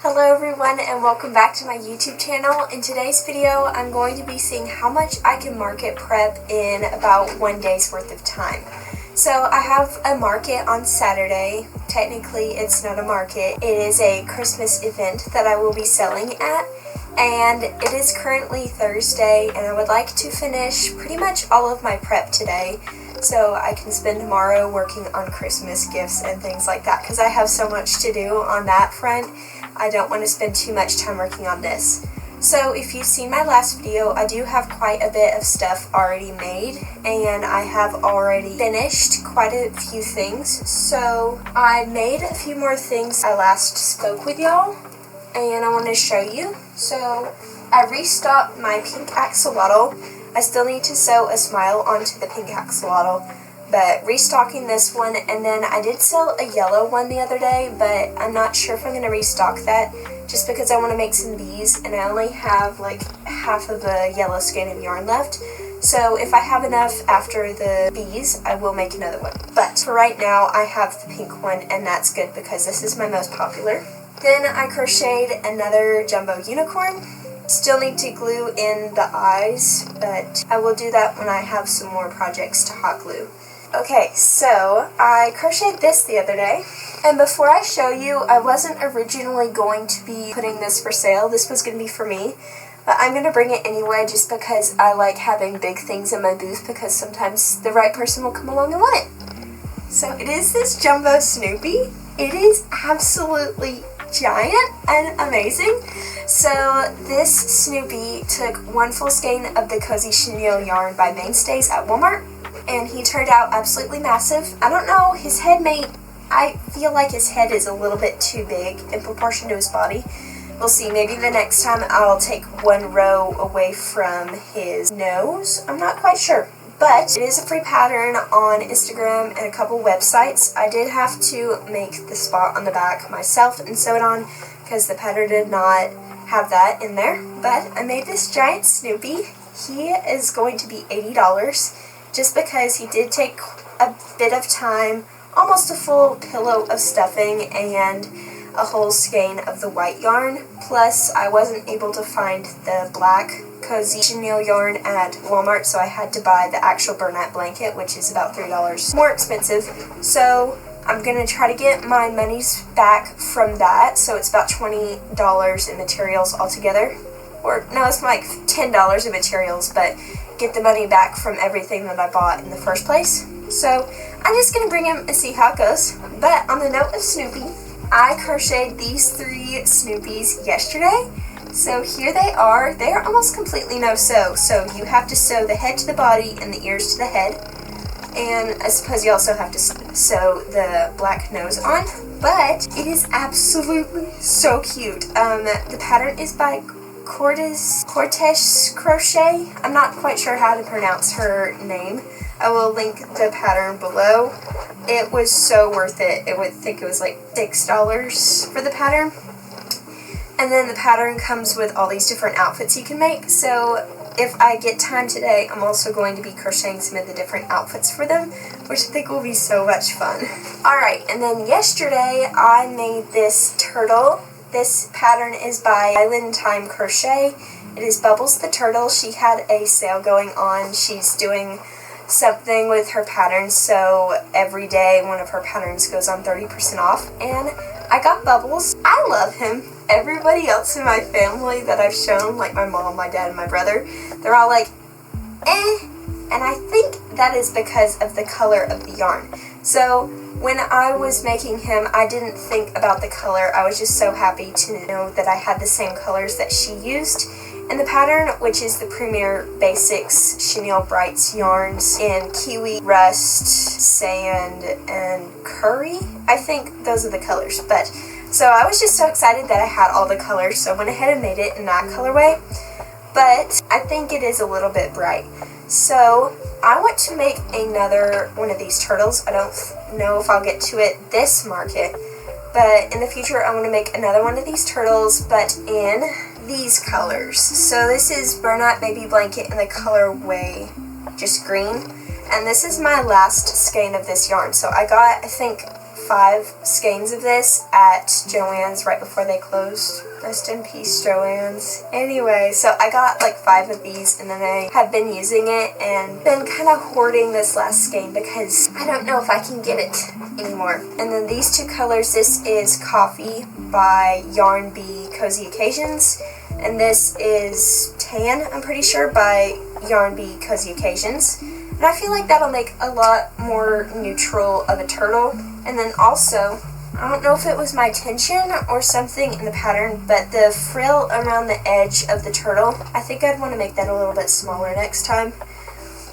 Hello everyone and welcome back to my YouTube channel. In today's video I'm going to be seeing how much I can market prep in about 1 day's worth of time. So I have a market on Saturday. Technically it's not a market, it is a Christmas event that I will be selling at, and it is currently Thursday and I would like to finish pretty much all of my prep today so I can spend tomorrow working on Christmas gifts and things like that, because I have so much to do on that front. I don't want to spend too much time working on this. So if you've seen my last video, I do have quite a bit of stuff already made and I have already finished quite a few things. So I made a few more things I last spoke with y'all and I want to show you. So I restocked my pink axolotl. I still need to sew a smile onto the pink axolotl, but restocking this one, and then I did sell a yellow one the other day, but I'm not sure if I'm going to restock that just because I want to make some bees and I only have like half of a yellow skein of yarn left. So if I have enough after the bees, I will make another one. But for right now, I have the pink one and that's good because this is my most popular. Then I crocheted another jumbo unicorn. Still need to glue in the eyes, but I will do that when I have some more projects to hot glue. Okay, so I crocheted this the other day, and before I show you, I wasn't originally going to be putting this for sale. This was going to be for me, but I'm going to bring it anyway just because I like having big things in my booth, because sometimes the right person will come along and want it. So it is this jumbo Snoopy. It is absolutely giant and amazing. So this Snoopy took one full skein of the Cozy Chenille yarn by Mainstays at Walmart, and he turned out absolutely massive. I don't know, I feel like his head is a little bit too big in proportion to his body. We'll see, maybe the next time I'll take one row away from his nose. I'm not quite sure. But it is a free pattern on Instagram and a couple websites. I did have to make the spot on the back myself and sew it on because the pattern did not have that in there. But I made this giant Snoopy. He is going to be $80 just because he did take a bit of time, almost a full pillow of stuffing and a whole skein of the white yarn. Plus I wasn't able to find the black Cozy Chenille yarn at Walmart, so I had to buy the actual burlap blanket, which is about $3 more expensive. So I'm going to try to get my monies back from that, so it's about $20 in materials altogether. Or, no, it's like $10 in materials, but get the money back from everything that I bought in the first place. So I'm just going to bring him and see how it goes. But on the note of Snoopy, I crocheted these 3 Snoopies yesterday. So here they are. They are almost completely no-sew. So you have to sew the head to the body and the ears to the head. And I suppose you also have to sew the black nose on. But it is absolutely so cute. The pattern is by Cortez Crochet. I'm not quite sure how to pronounce her name. I will link the pattern below. It was so worth it. I would think it was like $6 for the pattern. And then the pattern comes with all these different outfits you can make. So if I get time today, I'm also going to be crocheting some of the different outfits for them, which I think will be so much fun. Alright, and then yesterday I made this turtle. This pattern is by Island Time Crochet. It is Bubbles the Turtle. She had a sale going on. She's doing something with her patterns, so every day one of her patterns goes on 30% off, and I got Bubbles. I love him. Everybody else in my family that I've shown, like my mom, my dad, and my brother, they're all like, eh, and I think that is because of the color of the yarn. So when I was making him, I didn't think about the color. I was just so happy to know that I had the same colors that she used in the pattern, which is the Premier Basics Chenille Brights yarns in Kiwi, Rust, Sand, and Curry. I think those are the colors. But so I was just so excited that I had all the colors, so I went ahead and made it in that colorway. But I think it is a little bit bright. So I want to make another one of these turtles. I don't know if I'll get to it this market, but in the future I want to make another one of these turtles, but in these colors. So this is Burnout Baby Blanket in the colorway just green, and this is my last skein of this yarn. So I got, I think, 5 skeins of this at Joann's right before they closed. Rest in peace, Joann's. Anyway, so I got like 5 of these, and then I have been using it and been kind of hoarding this last skein because I don't know if I can get it anymore. And then these 2 colors, this is Coffee by Yarn Bee Cozy Occasions, and this is Tan, I'm pretty sure, by Yarn Bee Cozy Occasions. And I feel like that'll make a lot more neutral of a turtle. And then also, I don't know if it was my tension or something in the pattern, but the frill around the edge of the turtle, I think I'd want to make that a little bit smaller next time,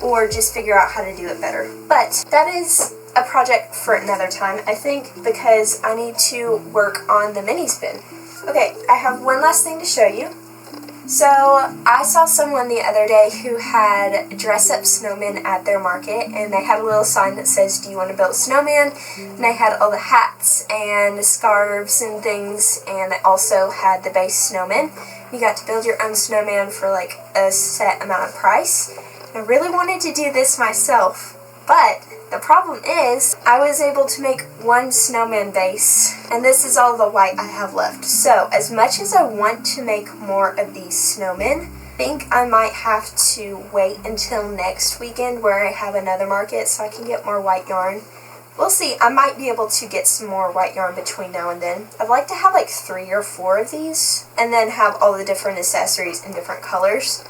or just figure out how to do it better. But that is a project for another time, I think, because I need to work on the mini spin. Okay, I have one last thing to show you. So, I saw someone the other day who had dress-up snowmen at their market, and they had a little sign that says, "Do you want to build a snowman?" And they had all the hats and scarves and things, and they also had the base snowman. You got to build your own snowman for like a set amount of price. I really wanted to do this myself, but the problem is, I was able to make 1 snowman base, and this is all the white I have left. So, as much as I want to make more of these snowmen, I think I might have to wait until next weekend where I have another market so I can get more white yarn. We'll see. I might be able to get some more white yarn between now and then. I'd like to have like 3 or 4 of these, and then have all the different accessories in different colors.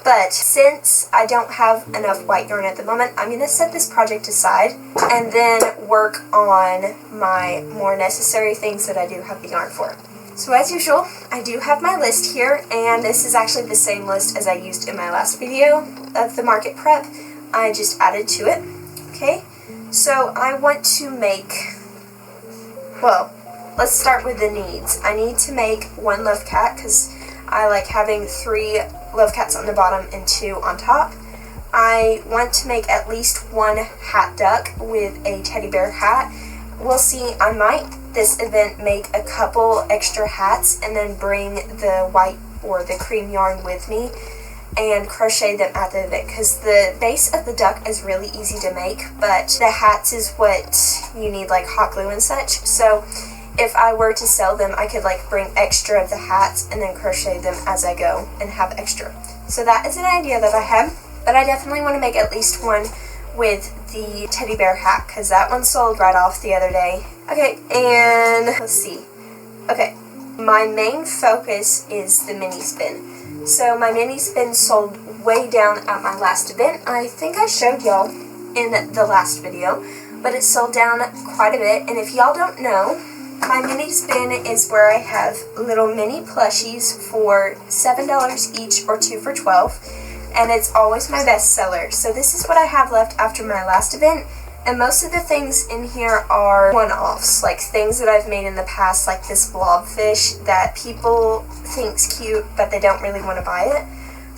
But since I don't have enough white yarn at the moment, I'm going to set this project aside and then work on my more necessary things that I do have the yarn for. So as usual, I do have my list here, and this is actually the same list as I used in my last video of the market prep. I just added to it. Okay, so I want to make, well, let's start with the needs. I need to make 1 love cat because I like having 3 love cats on the bottom and 2 on top. I want to make at least 1 hat duck with a teddy bear hat. We'll see, I might this event make a couple extra hats and then bring the white or the cream yarn with me and crochet them at the event, because the base of the duck is really easy to make, but the hats is what you need, like hot glue and such. So if I were to sell them, I could like bring extra of the hats and then crochet them as I go and have extra. So that is an idea that I have, but I definitely want to make at least 1 with the teddy bear hat because that one sold right off the other day. Okay, and let's see. Okay, my main focus is the mini spin. So my mini spin sold way down at my last event. I think I showed y'all in the last video, but it sold down quite a bit. And if y'all don't know, my mini spin is where I have little mini plushies for $7 each or 2 for $12, and it's always my best seller. So this is what I have left after my last event, and most of the things in here are one-offs, like things that I've made in the past, like this blobfish that people think's cute, but they don't really want to buy it.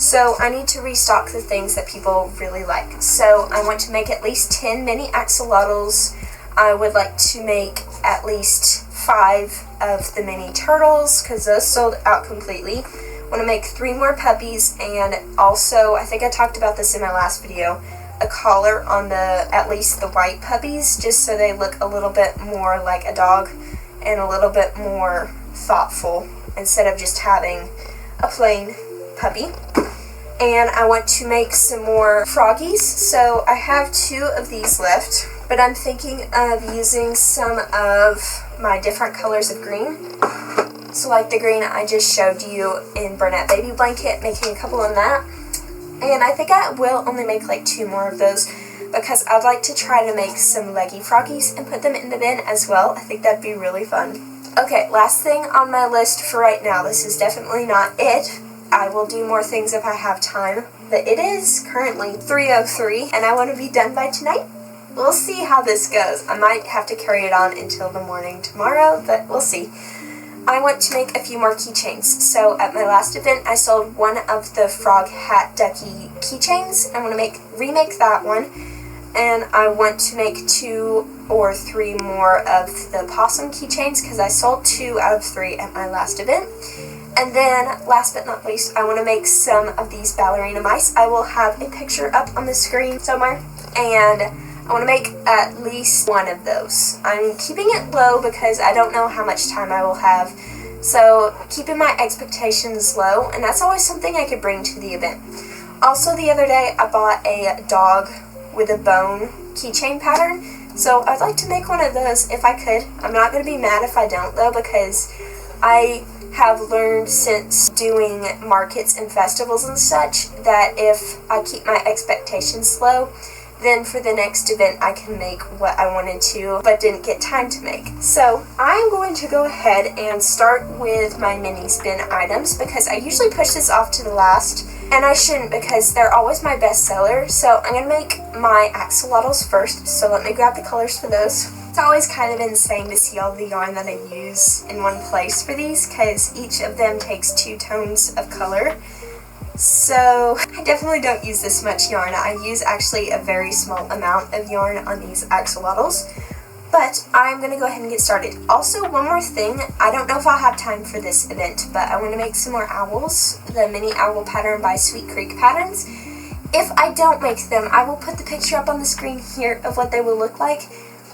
So I need to restock the things that people really like. So I want to make at least 10 mini axolotls. I would like to make at least 5 of the mini turtles, because those sold out completely. I want to make 3 more puppies, and also, I think I talked about this in my last video, a collar on at least the white puppies, just so they look a little bit more like a dog and a little bit more thoughtful instead of just having a plain puppy. And I want to make some more froggies, so I have 2 of these left, but I'm thinking of using some of my different colors of green. So like the green I just showed you in Burnett Baby Blanket, making a couple on that. And I think I will only make like 2 more of those, because I'd like to try to make some leggy froggies and put them in the bin as well. I think that'd be really fun. Okay, last thing on my list for right now. This is definitely not it. I will do more things if I have time, but it is currently 3:03 and I want to be done by tonight. We'll see how this goes. I might have to carry it on until the morning tomorrow, but we'll see. I want to make a few more keychains. So at my last event, I sold 1 of the frog hat ducky keychains. I want to remake that one, and I want to make 2 or 3 more of the possum keychains, because I sold 2 out of 3 at my last event. And then, last but not least, I want to make some of these ballerina mice. I will have a picture up on the screen somewhere, and I I want to make at least one of those. I'm keeping it low because I don't know how much time I will have. So keeping my expectations low, and that's always something I could bring to the event. Also, the other day I bought a dog with a bone keychain pattern. So I'd like to make one of those if I could. I'm not going to be mad if I don't though, because I have learned since doing markets and festivals and such that if I keep my expectations low, then for the next event I can make what I wanted to but didn't get time to make. So I'm going to go ahead and start with my mini spin items because I usually push this off to the last, and I shouldn't because they're always my best seller. So I'm going to make my axolotls first, so let me grab the colors for those. It's always kind of insane to see all the yarn that I use in one place for these because each of them takes 2 tones of color. So I definitely don't use this much yarn. I use actually a very small amount of yarn on these axolotls. But I'm going to go ahead and get started. Also, one more thing. I don't know if I'll have time for this event, but I want to make some more owls. The mini owl pattern by Sweet Creek Patterns. If I don't make them, I will put the picture up on the screen here of what they will look like.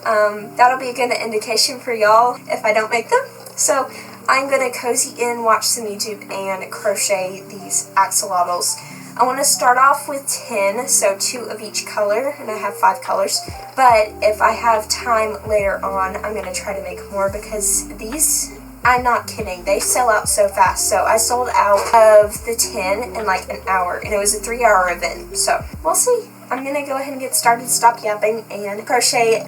That'll be a good indication for y'all if I don't make them. So I'm going to cozy in, watch some YouTube, and crochet these axolotls. I want to start off with 10, so 2 of each color, and I have 5 colors. But if I have time later on, I'm going to try to make more because these, I'm not kidding, they sell out so fast. So I sold out of the 10 in like an hour, and it was a 3-hour event. So we'll see. I'm going to go ahead and get started, stop yapping, and crochet.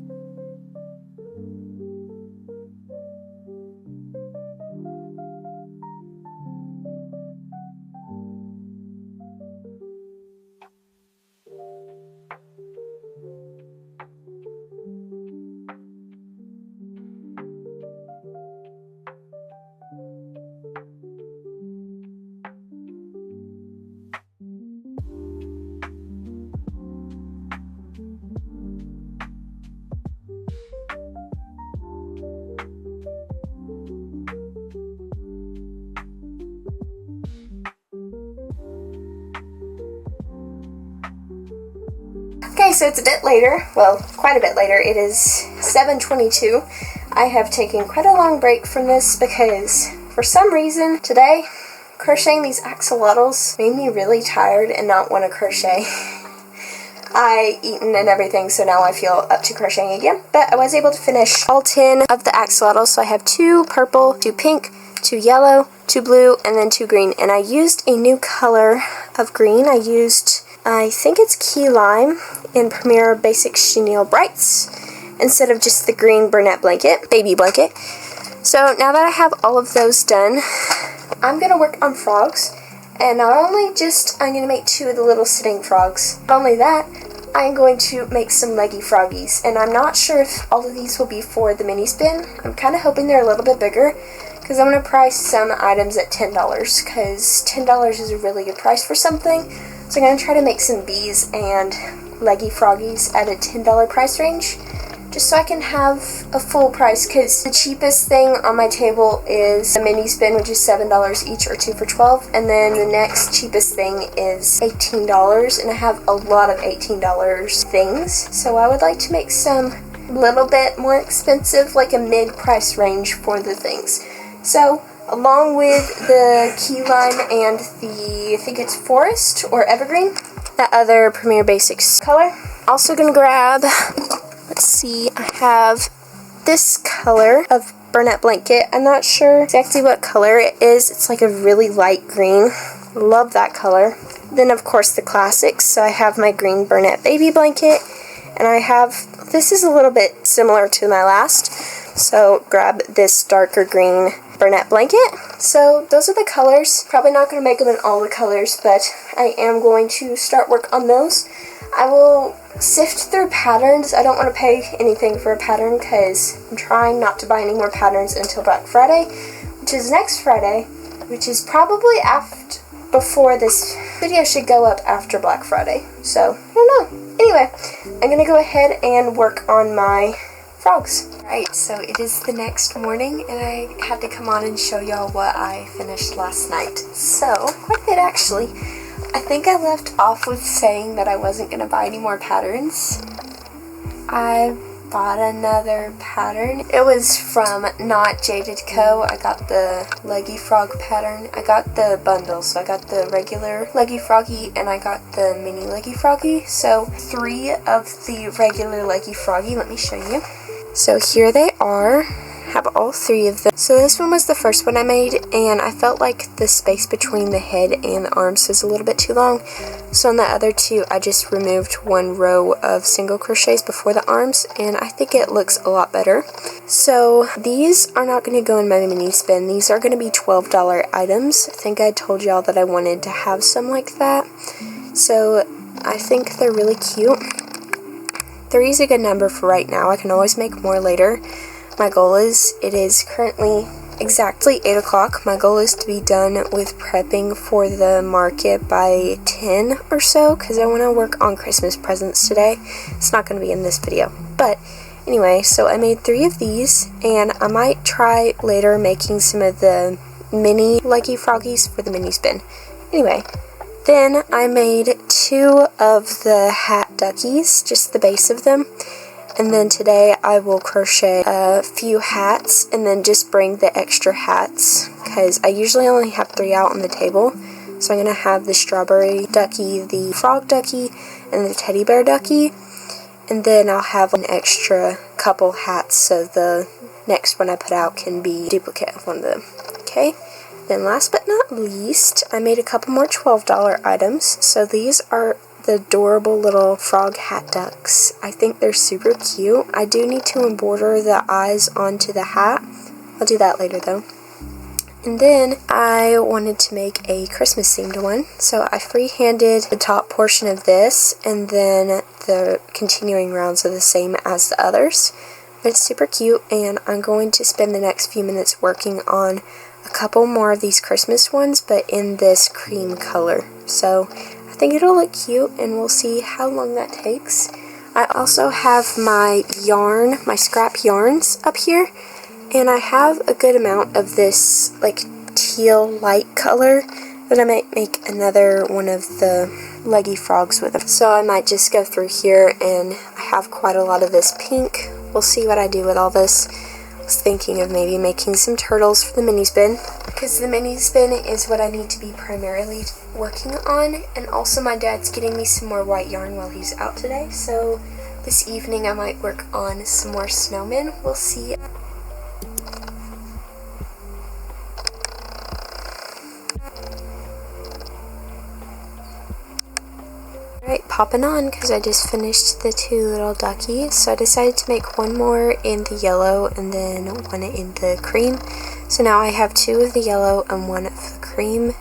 Okay, so it's a bit later, well, quite a bit later. It is 7:22. I have taken quite a long break from this because for some reason today, crocheting these axolotls made me really tired and not want to crochet. I eaten and everything, so now I feel up to crocheting again. But I was able to finish all 10 of the axolotls, so I have 2 purple, 2 pink, 2 yellow, 2 blue, and then 2 green. And I used a new color of green. I think it's Key Lime in Premier Basic Chenille Brights instead of just the green Burnette blanket, baby blanket. So now that I have all of those done, I'm going to work on frogs. And not only just, I'm going to make 2 of the little sitting frogs. Not only that, I'm going to make some leggy froggies. And I'm not sure if all of these will be for the mini spin. I'm kind of hoping they're a little bit bigger because I'm going to price some items at $10 because $10 is a really good price for something. So I'm going to try to make some bees and leggy froggies at a $10 price range, just so I can have a full price, because the cheapest thing on my table is a mini spin, which is $7 each, or 2 for $12, and then the next cheapest thing is $18, and I have a lot of $18 things, so I would like to make some little bit more expensive, like a mid-price range for the things. So along with the key lime and the, I think it's forest or evergreen, that other Premier Basics color. Also gonna grab, let's see, I have this color of Burnette blanket. I'm not sure exactly what color it is. It's like a really light green. Love that color. Then of course the classics. So I have my green Burnette baby blanket, and I have, this is a little bit similar to my last. So grab this darker green Burnette blanket. So those are the colors. Probably not going to make them in all the colors, but I am going to start work on those. I will sift through patterns. I don't want to pay anything for a pattern because I'm trying not to buy any more patterns until Black Friday, which is next Friday, which is probably before this video should go up after Black Friday. So I don't know. Anyway, I'm going to go ahead and work on my frogs. Alright, so it is the next morning, and I had to come on and show y'all what I finished last night. So, quite a bit actually. I think I left off with saying that I wasn't going to buy any more patterns. I bought another pattern. It was from Not Jaded Co. I got the Leggy Frog pattern. I got the bundle, so I got the regular Leggy Froggy and I got the mini Leggy Froggy. So 3 of the regular Leggy Froggy. Let me show you. So here they are. Have all 3 of them. So this one was the first one I made, and I felt like the space between the head and the arms was a little bit too long. So on the other 2, I just removed 1 row of single crochets before the arms, and I think it looks a lot better. So these are not going to go in my mini spin. These are going to be $12 items. I think I told y'all that I wanted to have some like that. So I think they're really cute. 3 is a good number for right now. I can always make more later. My goal is, it is currently exactly 8 o'clock. My goal is to be done with prepping for the market by 10 or so, because I want to work on Christmas presents today. It's not going to be in this video. But anyway, so I made 3 of these, and I might try later making some of the mini Leggy Froggies for the mini spin. Anyway, then I made 2 of the hat duckies, just the base of them. And then today I will crochet a few hats and then just bring the extra hats, because I usually only have 3 out on the table. So I'm going to have the strawberry ducky, the frog ducky, and the teddy bear ducky. And then I'll have an extra couple hats so the next one I put out can be a duplicate of one of them. Okay, then last but not least, I made a couple more $12 items. So these are the adorable little frog hat ducks. I think they're super cute. I do need to embroider the eyes onto the hat. I'll do that later though. And then I wanted to make a Christmas themed one, so I freehanded the top portion of this, and then the continuing rounds are the same as the others. But it's super cute, and I'm going to spend the next few minutes working on a couple more of these Christmas ones, but in this cream color. So I think it'll look cute, and we'll see how long that takes. I also have my yarn, my scrap yarns up here, and I have a good amount of this like teal light color that I might make another one of the Leggy Frogs with them. So I might just go through here, and I have quite a lot of this pink. We'll see what I do with all this. I was thinking of maybe making some turtles for the mini spin, because the mini spin is what I need to be primarily working on, and also my dad's getting me some more white yarn while he's out today, so this evening I might work on some more snowmen. We'll see. Alright, popping on, because I just finished the 2 little duckies, so I decided to make one more in the yellow and then one in the cream. So now I have 2 of the yellow and 1 of the cream,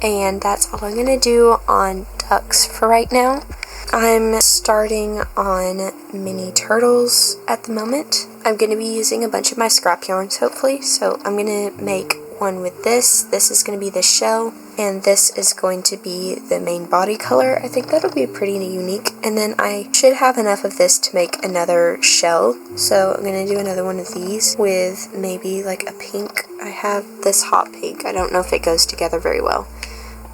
and that's all I'm going to do on ducks for right now. I'm starting on mini turtles at the moment. I'm going to be using a bunch of my scrap yarns hopefully, so I'm going to make one with this. This is going to be the shell, and this is going to be the main body color. I think that'll be pretty unique, and then I should have enough of this to make another shell, so I'm going to do another one of these with maybe like a pink. I have this hot pink. I don't know if it goes together very well,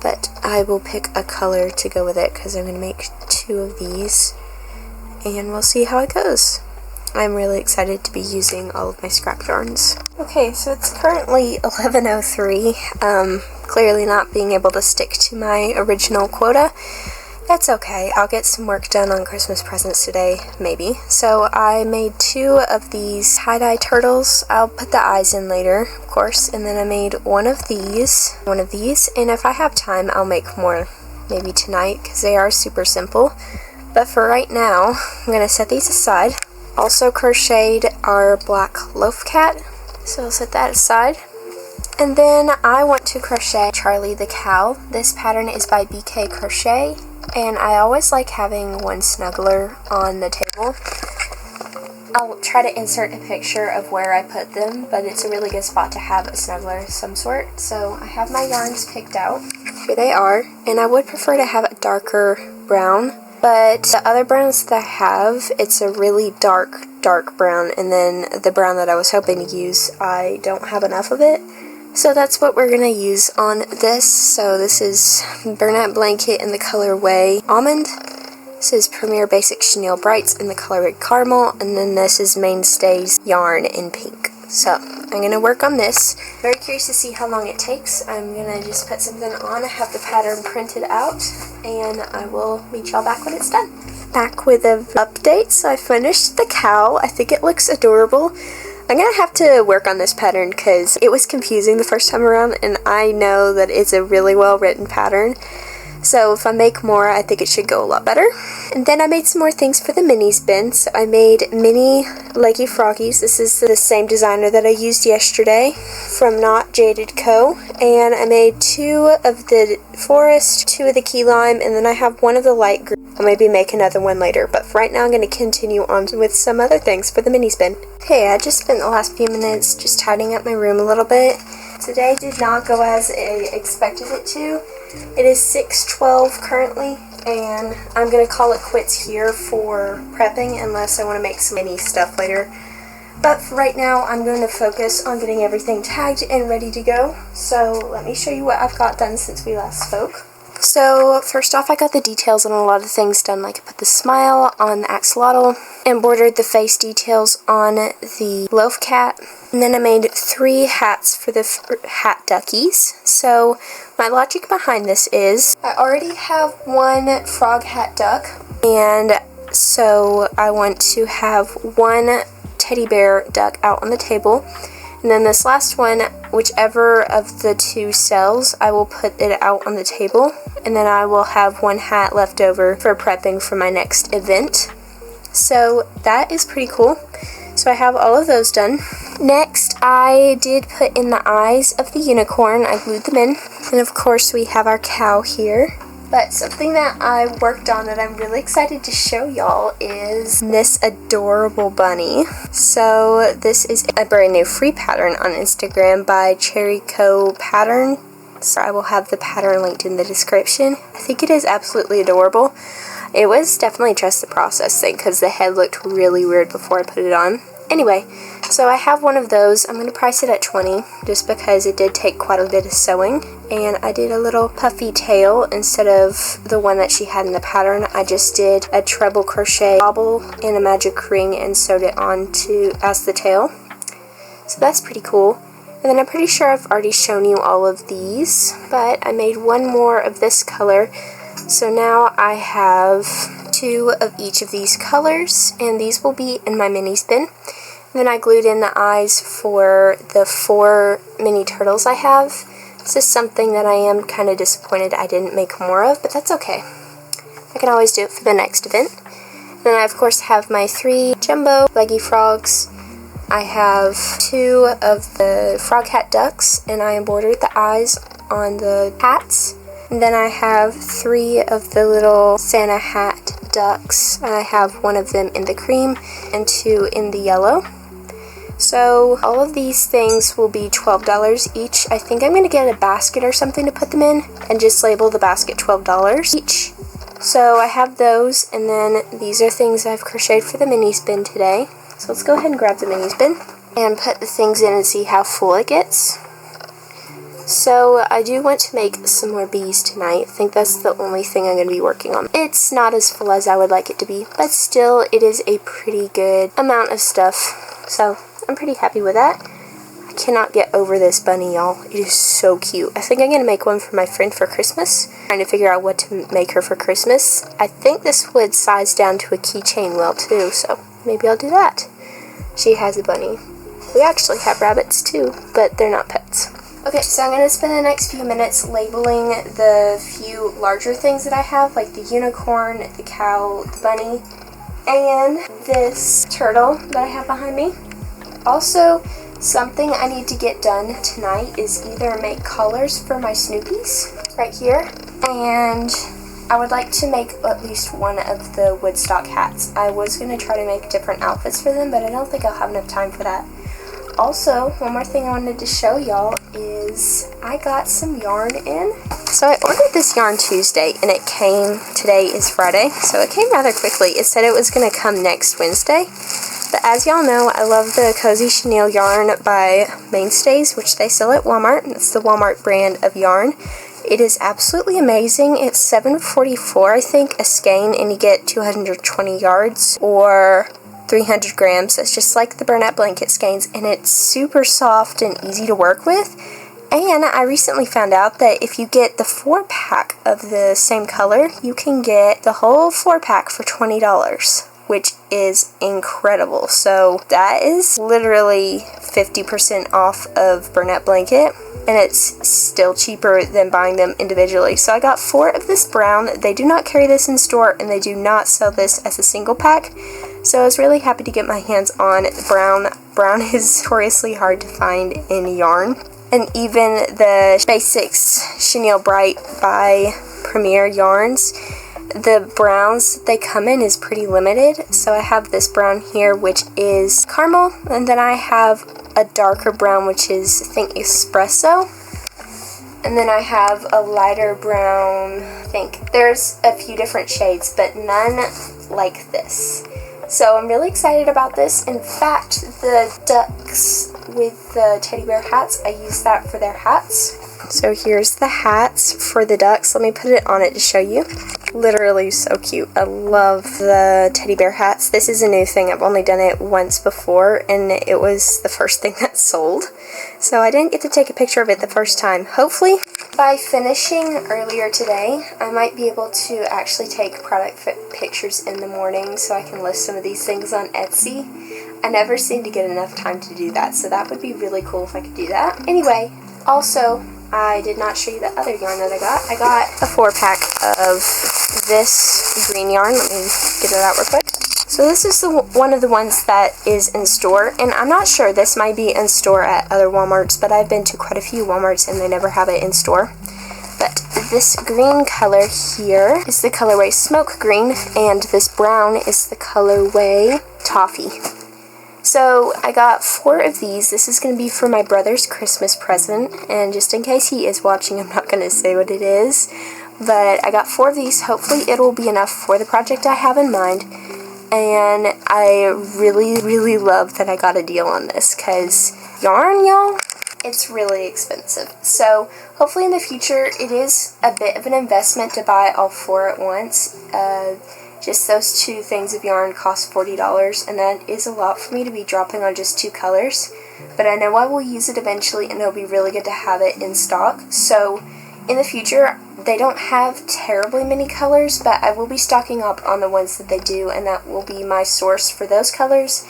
but I will pick a color to go with it, because I'm going to make 2 of these, and we'll see how it goes. I'm really excited to be using all of my scrap yarns. Okay, so it's currently 11:03. Clearly not being able to stick to my original quota. That's okay. I'll get some work done on Christmas presents today, maybe. So I made 2 of these tie-dye turtles. I'll put the eyes in later, of course. And then I made one of these, and if I have time, I'll make more maybe tonight, because they are super simple. But for right now, I'm going to set these aside. Also crocheted our black loaf cat, so I'll set that aside. And then I want to crochet Charlie the cow. This pattern is by BK Crochet, and I always like having one snuggler on the table. I'll try to insert a picture of where I put them, but it's a really good spot to have a snuggler of some sort. So I have my yarns picked out. Here they are, and I would prefer to have a darker brown. But the other browns that I have, it's a really dark brown, and then the brown that I was hoping to use, I don't have enough of it. So that's what we're going to use on this. So this is Bernat Blanket in the colorway Almond, This is Premier Basic Chenille Brights in the color Red Caramel, and then this is Mainstays Yarn in pink. So, I'm going to work on this. Very curious to see how long it takes. I'm going to just put something on. I have the pattern printed out, and I will meet y'all back when it's done. Back with an update. So I finished the cow. I think it looks adorable. I'm going to have to work on this pattern because it was confusing the first time around, and I know that it's a really well written pattern. So if I make more, I think it should go a lot better. And then I made some more things for the minis bin. So I made mini leggy froggies. This is the same designer that I used yesterday from Not Jaded Co. And I made 2 of the forest, 2 of the key lime, and then I have 1 of the light green. I'll maybe make another one later, but for right now I'm going to continue on with some other things for the minis bin. Okay, I just spent the last few minutes just tidying up my room a little bit. Today did not go as I expected it to. It is 6:12 currently, and I'm going to call it quits here for prepping unless I want to make some mini stuff later. But for right now, I'm going to focus on getting everything tagged and ready to go. So let me show you what I've got done since we last spoke. So first off, I got the details on a lot of things done, like I put the smile on the axolotl, embroidered the face details on the loaf cat, and then I made 3 hats for the hat duckies. So my logic behind this is, I already have 1 frog hat duck, and so I want to have 1 teddy bear duck out on the table. And then this last one, whichever of the 2 sells, I will put it out on the table. And then I will have 1 hat left over for prepping for my next event. So that is pretty cool. So I have all of those done. Next, I did put in the eyes of the unicorn. I glued them in. And of course we have our cow here. But something that I worked on that I'm really excited to show y'all is this adorable bunny. So this is a brand new free pattern on Instagram by Cherry Co Pattern. So I will have the pattern linked in the description. I think it is absolutely adorable. It was definitely trust the process thing because the head looked really weird before I put it on. Anyway, so I have 1 of those. I'm going to price it at $20 just because it did take quite a bit of sewing. And I did a little puffy tail instead of the one that she had in the pattern. I just did a treble crochet bobble and a magic ring and sewed it on as the tail. So that's pretty cool. And then I'm pretty sure I've already shown you all of these, but I made 1 more of this color. So now I have 2 of each of these colors, and these will be in my minis bin. And then I glued in the eyes for the 4 mini turtles I have. This is something that I am kind of disappointed I didn't make more of, but that's okay. I can always do it for the next event. And then I of course have my 3 jumbo leggy frogs. I have 2 of the frog hat ducks, and I embroidered the eyes on the hats. And then I have 3 of the little Santa hat ducks. I have 1 of them in the cream and 2 in the yellow. So all of these things will be $12 each. I think I'm going to get a basket or something to put them in and just label the basket $12 each. So I have those, and then these are things I've crocheted for the minis bin today. So let's go ahead and grab the minis bin and put the things in and see how full it gets. So I do want to make some more bees tonight. I think that's the only thing I'm going to be working on. It's not as full as I would like it to be, but still it is a pretty good amount of stuff. So I'm pretty happy with that. I cannot get over this bunny, y'all. It is so cute. I think I'm going to make one for my friend for Christmas. Trying to figure out what to make her for Christmas. I think this would size down to a keychain well too, so maybe I'll do that. She has a bunny. We actually have rabbits too, but they're not pets. Okay, so I'm going to spend the next few minutes labeling the few larger things that I have, like the unicorn, the cow, the bunny, and this turtle that I have behind me. Also, something I need to get done tonight is either make collars for my Snoopies right here, and I would like to make at least 1 of the Woodstock hats. I was going to try to make different outfits for them, but I don't think I'll have enough time for that. Also, one more thing I wanted to show y'all is I got some yarn in. So I ordered this yarn Tuesday, and it came, today is Friday, so it came rather quickly. It said it was going to come next Wednesday. But as y'all know, I love the Cozy Chenille yarn by Mainstays, which they sell at Walmart. That's the Walmart brand of yarn. It is absolutely amazing. It's $7.44, I think, a skein, and you get 220 yards or 300 grams. That's just like the Bernat blanket skeins, and it's super soft and easy to work with. And I recently found out that if you get the 4-pack of the same color, you can get the whole 4-pack for $20, which is incredible. So that is literally 50% off of Bernat blanket, and it's still cheaper than buying them individually. So I got 4 of this brown. They do not carry this in store, and they do not sell this as a single pack. So I was really happy to get my hands on brown. Brown is notoriously hard to find in yarn. And even the Basics Chenille Bright by Premier Yarns, the browns they come in is pretty limited. So I have this brown here, which is caramel, and then I have a darker brown, which is, I think, espresso. And then I have a lighter brown, I think. There's a few different shades, but none like this. So I'm really excited about this. In fact, the ducks with the teddy bear hats, I use that for their hats. So here's the hats for the ducks. Let me put it on it to show you. Literally so cute. I love the teddy bear hats. This is a new thing. I've only done it once before, and it was the first thing that sold. So I didn't get to take a picture of it the first time. Hopefully, by finishing earlier today, I might be able to actually take product pictures in the morning so I can list some of these things on Etsy. I never seem to get enough time to do that, so that would be really cool if I could do that. Anyway, also, I did not show you the other yarn that I got. I got a 4-pack of this green yarn. Let me get it out real quick. So this is one of the ones that is in store, and I'm not sure, this might be in store at other Walmarts, but I've been to quite a few Walmarts and they never have it in store. But this green color here is the colorway Smoke Green, and this brown is the colorway Toffee. So I got 4 of these. This is going to be for my brother's Christmas present, and just in case he is watching, I'm not going to say what it is, but I got 4 of these. Hopefully it will be enough for the project I have in mind, and I really love that I got a deal on this, because yarn, y'all, it's really expensive. So hopefully in the future it is a bit of an investment to buy all 4 at once. Just those 2 things of yarn cost $40, and that is a lot for me to be dropping on just 2 colors. But I know I will use it eventually, and it'll be really good to have it in stock. So in the future, they don't have terribly many colors, but I will be stocking up on the ones that they do, and that will be my source for those colors.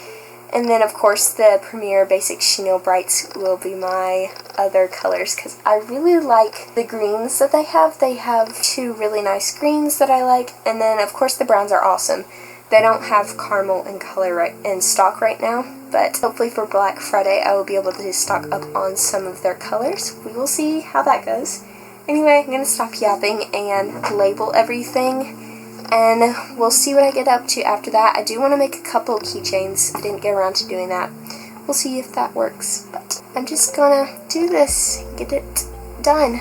And then, of course, the Premier Basic Chenille Brights will be my other colors, because I really like the greens that they have. They have 2 really nice greens that I like, and then, of course, the browns are awesome. They don't have caramel in color in stock right now, but hopefully for Black Friday I will be able to stock up on some of their colors. We will see how that goes. Anyway, I'm going to stop yapping and label everything, and we'll see what I get up to after that. I do want to make a couple of keychains. I didn't get around to doing that. We'll see if that works. But I'm just gonna do this, get it done.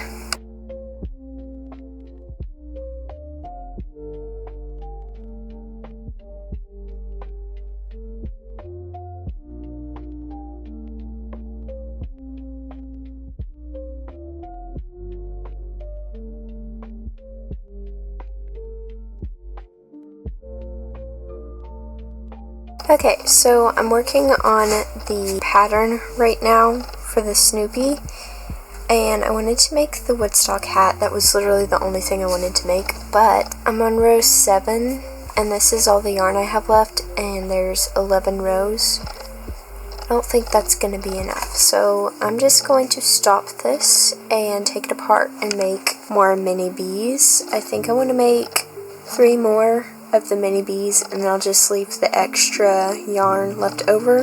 Okay, so I'm working on the pattern right now for the Snoopy, and I wanted to make the Woodstock hat. That was literally the only thing I wanted to make, but I'm on row 7, and this is all the yarn I have left, and there's 11 rows. I don't think that's going to be enough, so I'm just going to stop this and take it apart and make more mini bees. I think I want to make 3 more of the mini bees, and then I'll just leave the extra yarn left over,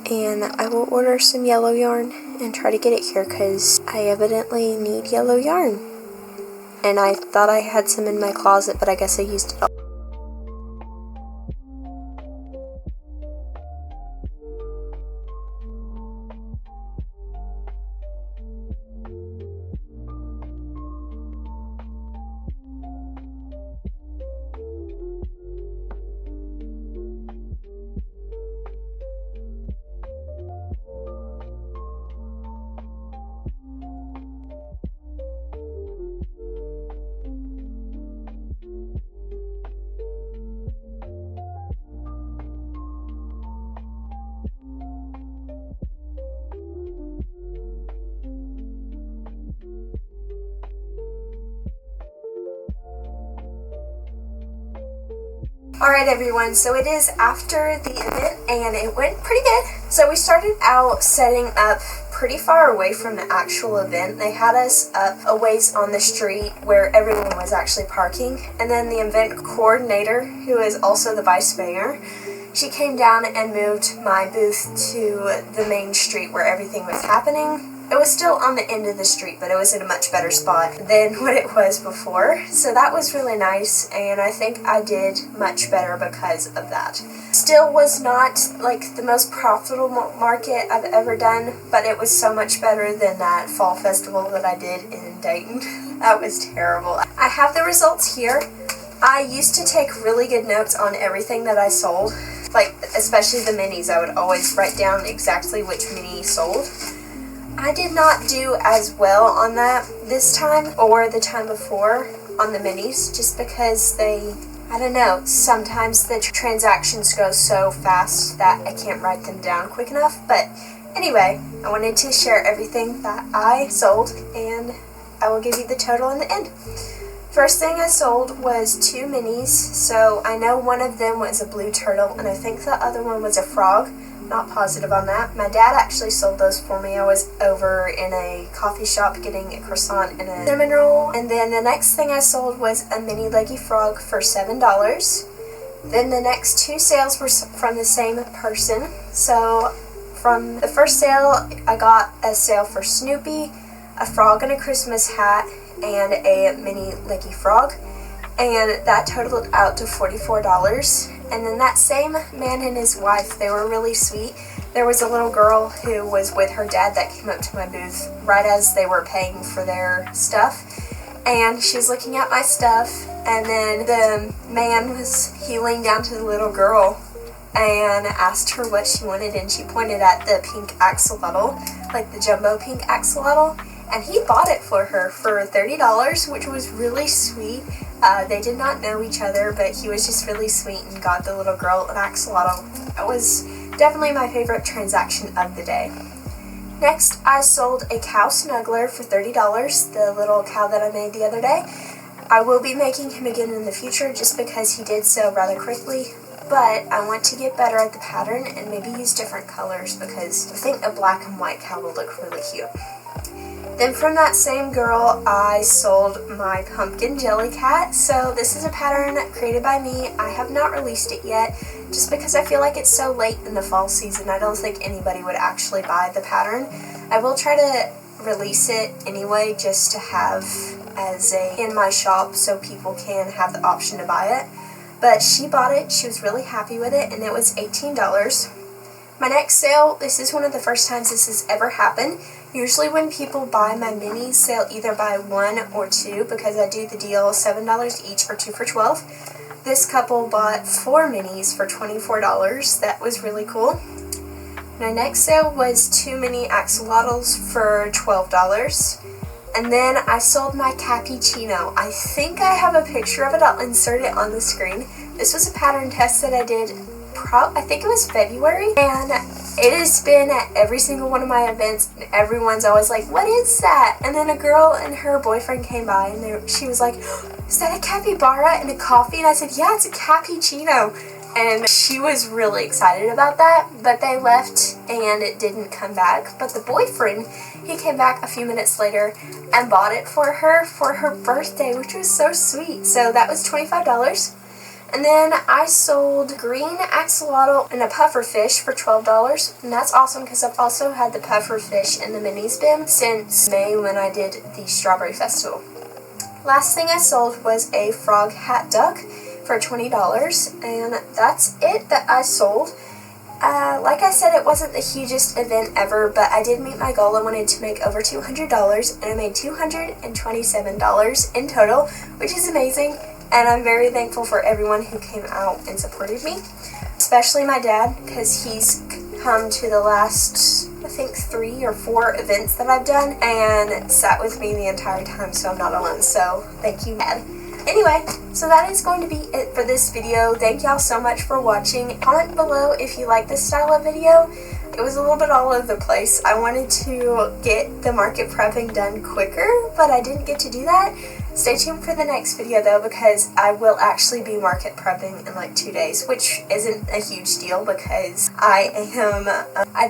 and I will order some yellow yarn and try to get it here, because I evidently need yellow yarn, and I thought I had some in my closet, but I guess I used it all. Alright everyone, so it is after the event and it went pretty good. So we started out setting up pretty far away from the actual event. They had us up a ways on the street where everyone was actually parking, and then the event coordinator, who is also the vice mayor, she came down and moved my booth to the main street where everything was happening. It was still on the end of the street, but it was in a much better spot than what it was before. So that was really nice, and I think I did much better because of that. Still was not like the most profitable market I've ever done, but it was so much better than that fall festival that I did in Dayton. That was terrible. I have the results here. I used to take really good notes on everything that I sold, like especially the minis. I would always write down exactly which mini sold. I did not do as well on that this time or the time before on the minis, just because I don't know, sometimes the transactions go so fast that I can't write them down quick enough. But anyway, I wanted to share everything that I sold, and I will give you the total in the end. First thing I sold was 2 minis, so I know one of them was a blue turtle, and I think the other one was a frog. Not positive on that. My dad actually sold those for me. I was over in a coffee shop getting a croissant and a cinnamon roll. And then the next thing I sold was a mini leggy frog for $7. Then the next 2 sales were from the same person. So from the first sale, I got a sale for Snoopy, a frog in a Christmas hat, and a mini leggy frog. And that totaled out to $44. And then that same man and his wife, they were really sweet. There was a little girl who was with her dad that came up to my booth right as they were paying for their stuff. And she was looking at my stuff, and then the man he leaned down to the little girl and asked her what she wanted, and she pointed at the pink axolotl, like the jumbo pink axolotl, and he bought it for her for $30, which was really sweet. They did not know each other, but he was just really sweet and got the little girl an axolotl. That was definitely my favorite transaction of the day. Next, I sold a cow snuggler for $30, the little cow that I made the other day. I will be making him again in the future just because he did sell rather quickly, but I want to get better at the pattern and maybe use different colors because I think a black and white cow will look really cute. Then from that same girl, I sold my pumpkin jelly cat. So this is a pattern created by me. I have not released it yet, just because I feel like it's so late in the fall season. I don't think anybody would actually buy the pattern. I will try to release it anyway, just to have as in my shop so people can have the option to buy it. But she bought it, she was really happy with it, and it was $18. My next sale, this is one of the first times this has ever happened. Usually when people buy my minis, they'll either buy 1 or 2 because I do the deal $7 each or 2 for $12. This couple bought 4 minis for $24. That was really cool. My next sale was 2 mini axolotls for $12. And then I sold my cappuccino. I think I have a picture of it. I'll insert it on the screen. This was a pattern test that I did I think it was February, and it has been at every single one of my events, and everyone's always like, what is that? And then a girl and her boyfriend came by, and she was like, is that a capybara and a coffee? And I said, yeah, it's a cappuccino. And she was really excited about that, but they left and it didn't come back. But the boyfriend, he came back a few minutes later and bought it for her birthday, which was so sweet. So that was $25. And then I sold green axolotl and a puffer fish for $12, and that's awesome because I've also had the puffer fish in the minis bin since May when I did the Strawberry Festival. Last thing I sold was a frog hat duck for $20, and that's it that I sold. Like I said, it wasn't the hugest event ever, but I did meet my goal. I wanted to make over $200, and I made $227 in total, which is amazing. And I'm very thankful for everyone who came out and supported me, especially my dad, because he's come to the last, I think, 3 or 4 events that I've done and sat with me the entire time, so I'm not alone. So thank you, Dad. Anyway, so that is going to be it for this video. Thank y'all so much for watching. Comment below if you like this style of video. It was a little bit all over the place. I wanted to get the market prepping done quicker, but I didn't get to do that. Stay tuned for the next video though, because I will actually be market prepping in like 2 days, which isn't a huge deal because I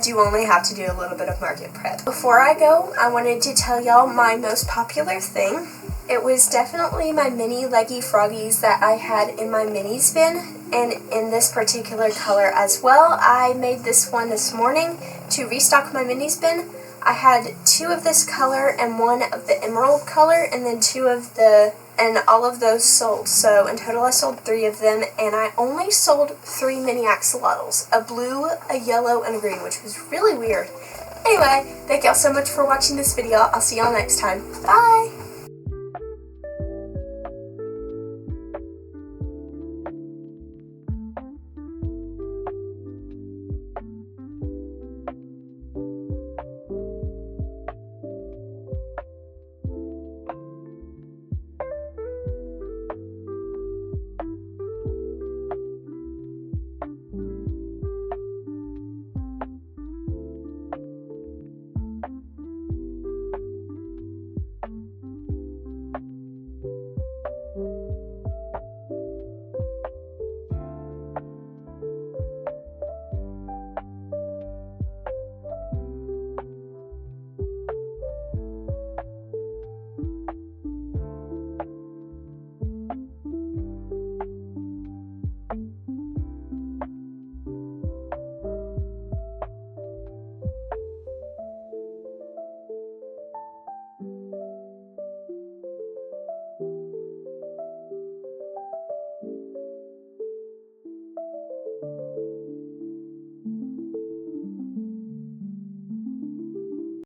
do only have to do a little bit of market prep. Before I go, I wanted to tell y'all my most popular thing. It was definitely my mini leggy froggies that I had in my mini spin, and in this particular color as well. I made this one this morning to restock my mini spin. I had 2 of this color and 1 of the emerald color, and then 2 of and all of those sold. So in total I sold 3 of them, and I only sold 3 mini axolotls, a blue, a yellow, and a green, which was really weird. Anyway, thank y'all so much for watching this video. I'll see y'all next time. Bye!